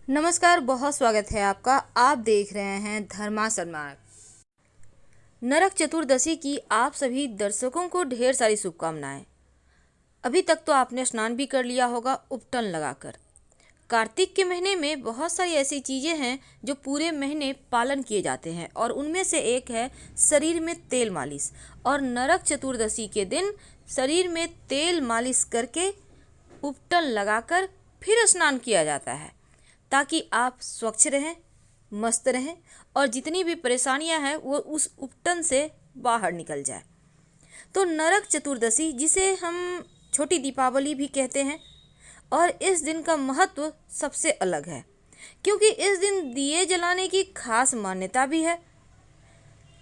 नमस्कार, बहुत स्वागत है आपका। आप देख रहे हैं धर्मासन मार्ग। नरक चतुर्दशी की आप सभी दर्शकों को ढेर सारी शुभकामनाएं। अभी तक तो आपने स्नान भी कर लिया होगा उपटन लगाकर। कार्तिक के महीने में बहुत सारी ऐसी चीज़ें हैं जो पूरे महीने पालन किए जाते हैं और उनमें से एक है शरीर में तेल मालिश। और नरक चतुर्दशी के दिन शरीर में तेल मालिश करके उपटन लगाकर फिर स्नान किया जाता है ताकि आप स्वच्छ रहें, मस्त रहें और जितनी भी परेशानियां हैं वो उस उपटन से बाहर निकल जाए। तो नरक चतुर्दशी, जिसे हम छोटी दीपावली भी कहते हैं, और इस दिन का महत्व सबसे अलग है क्योंकि इस दिन दिए जलाने की खास मान्यता भी है।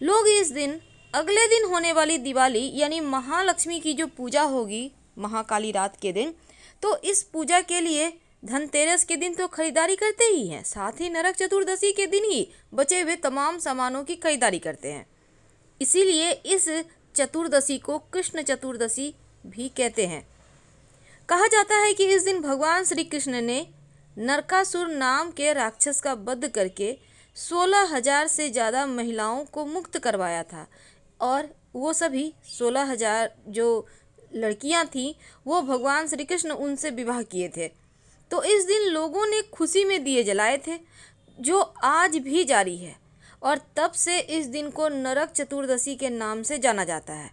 लोग इस दिन अगले दिन होने वाली दिवाली यानी महालक्ष्मी की जो पूजा होगी महाकाली रात के दिन, तो इस पूजा के लिए धनतेरस के दिन तो खरीदारी करते ही हैं, साथ ही नरक चतुर्दशी के दिन ही बचे हुए तमाम सामानों की खरीदारी करते हैं। इसीलिए इस चतुर्दशी को कृष्ण चतुर्दशी भी कहते हैं। कहा जाता है कि इस दिन भगवान श्री कृष्ण ने नरकासुर नाम के राक्षस का वध करके 16,000 से ज़्यादा महिलाओं को मुक्त करवाया था और वो सभी 16,000 जो लड़कियां थीं वो भगवान श्री कृष्ण उनसे विवाह किए थे। तो इस दिन लोगों ने खुशी में दिए जलाए थे जो आज भी जारी है और तब से इस दिन को नरक चतुर्दशी के नाम से जाना जाता है।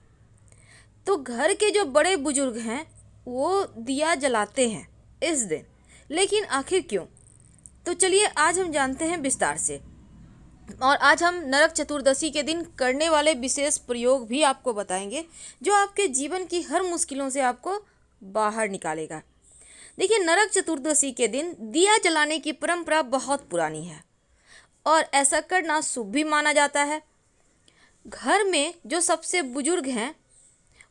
तो घर के जो बड़े बुजुर्ग हैं वो दिया जलाते हैं इस दिन, लेकिन आखिर क्यों? तो चलिए आज हम जानते हैं विस्तार से। और आज हम नरक चतुर्दशी के दिन करने वाले विशेष प्रयोग भी आपको बताएंगे जो आपके जीवन की हर मुश्किलों से आपको बाहर निकालेगा। देखिए, नरक चतुर्दशी के दिन दिया जलाने की परंपरा बहुत पुरानी है और ऐसा करना शुभ भी माना जाता है। घर में जो सबसे बुजुर्ग हैं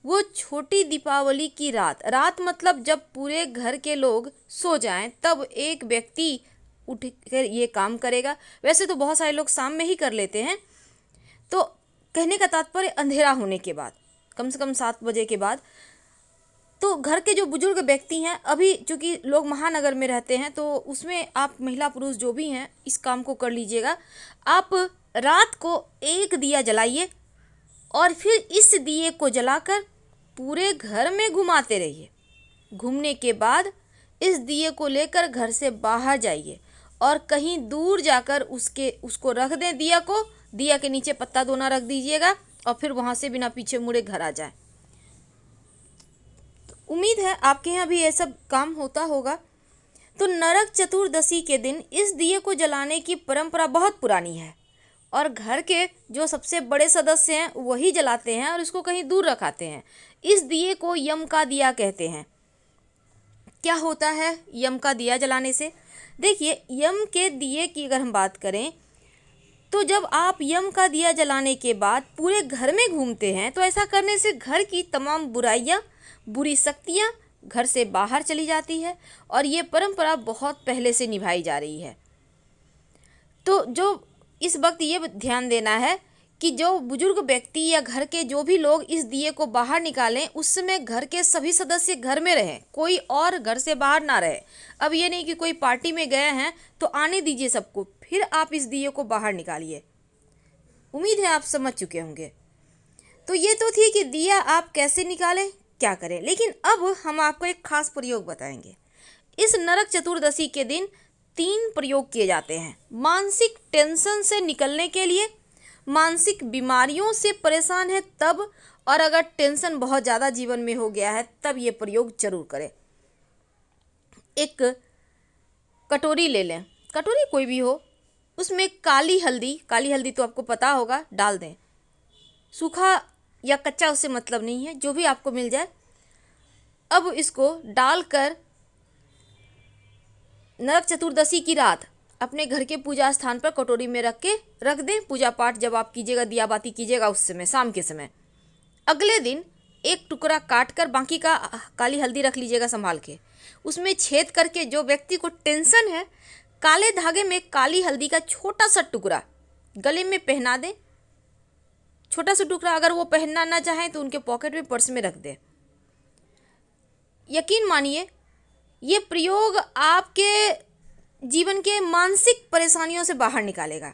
वो छोटी दीपावली की रात मतलब जब पूरे घर के लोग सो जाएं, तब एक व्यक्ति उठकर ये काम करेगा। वैसे तो बहुत सारे लोग शाम में ही कर लेते हैं। तो कहने का तात्पर्य अंधेरा होने के बाद, कम से कम 7 बजे के बाद। तो घर के जो बुजुर्ग व्यक्ति हैं, अभी चूँकि लोग महानगर में रहते हैं तो उसमें आप महिला पुरुष जो भी हैं इस काम को कर लीजिएगा। आप रात को एक दिया जलाइए और फिर इस दिए को जलाकर पूरे घर में घुमाते रहिए। घूमने के बाद इस दिए को लेकर घर से बाहर जाइए और कहीं दूर जाकर उसको रख दें। दिया के नीचे पत्ता दोना रख दीजिएगा और फिर वहाँ से बिना पीछे मुड़े घर आ जाए। उम्मीद है आपके यहाँ भी ये सब काम होता होगा। तो नरक चतुर्दशी के दिन इस दिए को जलाने की परंपरा बहुत पुरानी है और घर के जो सबसे बड़े सदस्य हैं वही जलाते हैं और इसको कहीं दूर रखाते हैं। इस दिए को यम का दिया कहते हैं। क्या होता है यम का दिया जलाने से? देखिए, यम के दिए की अगर हम बात करें तो जब आप यम का दिया जलाने के बाद पूरे घर में घूमते हैं तो ऐसा करने से घर की तमाम बुराइयां, बुरी शक्तियां घर से बाहर चली जाती है और ये परंपरा बहुत पहले से निभाई जा रही है। तो जो इस वक्त ये ध्यान देना है कि जो बुजुर्ग व्यक्ति या घर के जो भी लोग इस दिए को बाहर निकालें उस समय घर के सभी सदस्य घर में रहें, कोई और घर से बाहर ना रहे। अब ये नहीं कि कोई पार्टी में गए हैं तो आने दीजिए सबको, फिर आप इस दिए को बाहर निकालिए। उम्मीद है आप समझ चुके होंगे। तो ये तो थी कि दिया आप कैसे निकालें, क्या करें, लेकिन अब हम आपको एक खास प्रयोग बताएंगे। इस नरक चतुर्दशी के दिन 3 प्रयोग किए जाते हैं मानसिक टेंशन से निकलने के लिए, मानसिक बीमारियों से परेशान है तब, और अगर टेंशन बहुत ज़्यादा जीवन में हो गया है तब ये प्रयोग जरूर करें। एक कटोरी ले लें, कटोरी कोई भी हो, उसमें काली हल्दी तो आपको पता होगा, डाल दें। सूखा या कच्चा उससे मतलब नहीं है, जो भी आपको मिल जाए। अब इसको डालकर नरक चतुर्दशी की रात अपने घर के पूजा स्थान पर कटोरी में रख दें। पूजा पाठ जब आप कीजिएगा, दिया बाती कीजिएगा उस समय, शाम के समय। अगले दिन एक टुकड़ा काट कर बाकी का काली हल्दी रख लीजिएगा संभाल के। उसमें छेद करके जो व्यक्ति को टेंशन है, काले धागे में काली हल्दी का छोटा सा टुकड़ा गले में पहना दें। छोटा सा टुकड़ा अगर वो पहनना ना चाहें तो उनके पॉकेट में, पर्स में रख दें। यकीन मानिए ये प्रयोग आपके जीवन के मानसिक परेशानियों से बाहर निकालेगा।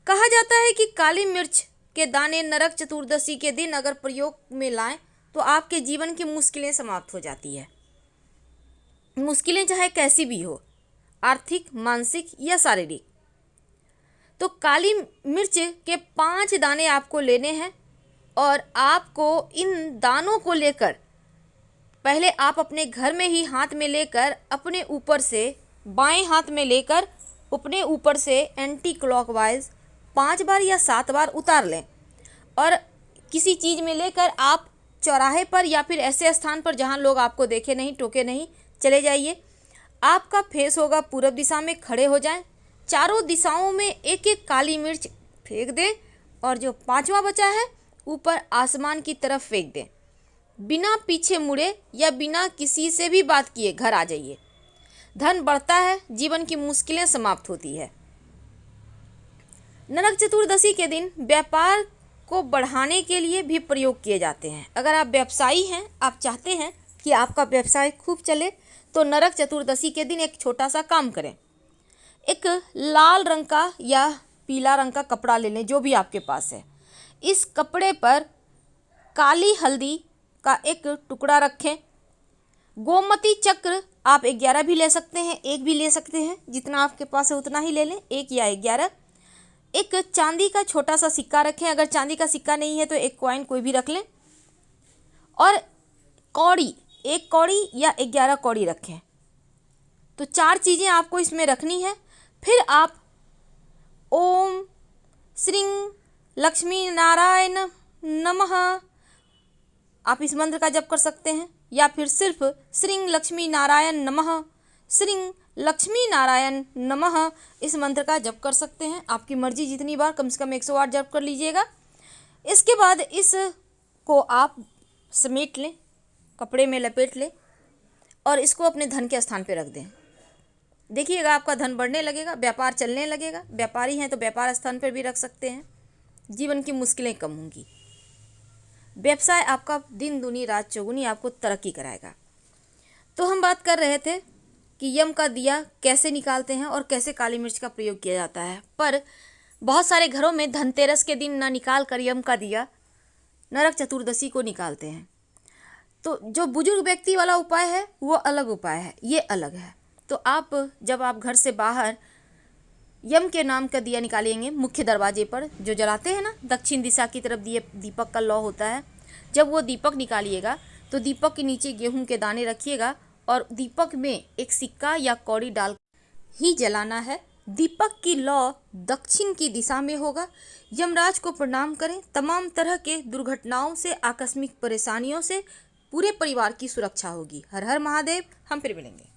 कहा जाता है कि काली मिर्च के दाने नरक चतुर्दशी के दिन अगर प्रयोग में लाएं तो आपके जीवन की मुश्किलें समाप्त हो जाती है। मुश्किलें चाहे कैसी भी हो, आर्थिक, मानसिक या शारीरिक। तो काली मिर्च के 5 दाने आपको लेने हैं और आपको इन दानों को लेकर पहले आप अपने घर में ही हाथ में लेकर अपने ऊपर से, बाएं हाथ में लेकर अपने ऊपर से एंटी क्लॉकवाइज 5 बार या 7 बार उतार लें और किसी चीज़ में लेकर आप चौराहे पर या फिर ऐसे स्थान पर जहां लोग आपको देखे नहीं, टोके नहीं, चले जाइए। आपका फेस होगा पूरब दिशा में, खड़े हो जाएं, चारों दिशाओं में एक एक काली मिर्च फेंक दें और जो 5वां बचा है ऊपर आसमान की तरफ फेंक दें। बिना पीछे मुड़े या बिना किसी से भी बात किए घर आ जाइए। धन बढ़ता है, जीवन की मुश्किलें समाप्त होती है। नरक चतुर्दशी के दिन व्यापार को बढ़ाने के लिए भी प्रयोग किए जाते हैं। अगर आप व्यवसायी हैं, आप चाहते हैं कि आपका व्यवसाय खूब चले, तो नरक चतुर्दशी के दिन एक छोटा सा काम करें। एक लाल रंग का या पीला रंग का कपड़ा ले लें, जो भी आपके पास है। इस कपड़े पर काली हल्दी का एक टुकड़ा रखें। गोमती चक्र आप 11 भी ले सकते हैं, एक भी ले सकते हैं, जितना आपके पास है उतना ही ले लें, 1 या 11। एक चांदी का छोटा सा सिक्का रखें, अगर चांदी का सिक्का नहीं है तो एक कॉइन कोई भी रख लें। और कौड़ी, 1 कौड़ी या 11 कौड़ी रखें। तो 4 चीज़ें आपको इसमें रखनी है। फिर आप ओम श्री लक्ष्मी नारायण नमः, आप इस मंत्र का जप कर सकते हैं, या फिर सिर्फ श्री लक्ष्मी नारायण नमः, श्री लक्ष्मी नारायण नमः इस मंत्र का जप कर सकते हैं। आपकी मर्जी, जितनी बार, कम से कम 108 जप कर लीजिएगा। इसके बाद इसको आप समेट लें, कपड़े में लपेट लें और इसको अपने धन के स्थान पे रख दें। देखिएगा आपका धन बढ़ने लगेगा, व्यापार चलने लगेगा। व्यापारी हैं तो व्यापार स्थान पर भी रख सकते हैं। जीवन की मुश्किलें कम होंगी। व्यवसाय आपका दिन दूनी रात चौगुनी आपको तरक्की कराएगा। तो हम बात कर रहे थे कि यम का दिया कैसे निकालते हैं और कैसे काली मिर्च का प्रयोग किया जाता है। पर बहुत सारे घरों में धनतेरस के दिन ना निकाल कर यम का दिया नरक चतुर्दशी को निकालते हैं। तो जो बुजुर्ग व्यक्ति वाला उपाय है वो अलग उपाय है, ये अलग है। तो आप जब आप घर से बाहर यम के नाम का दिया निकालेंगे, मुख्य दरवाजे पर जो जलाते हैं ना, दक्षिण दिशा की तरफ दीपक का लौ होता है। जब वो दीपक निकालिएगा तो दीपक के नीचे गेहूं के दाने रखिएगा और दीपक में एक सिक्का या कौड़ी डाल ही जलाना है। दीपक की लौ दक्षिण की दिशा में होगा। यमराज को प्रणाम करें। तमाम तरह के दुर्घटनाओं से, आकस्मिक परेशानियों से पूरे परिवार की सुरक्षा होगी। हर हर महादेव। हम फिर मिलेंगे।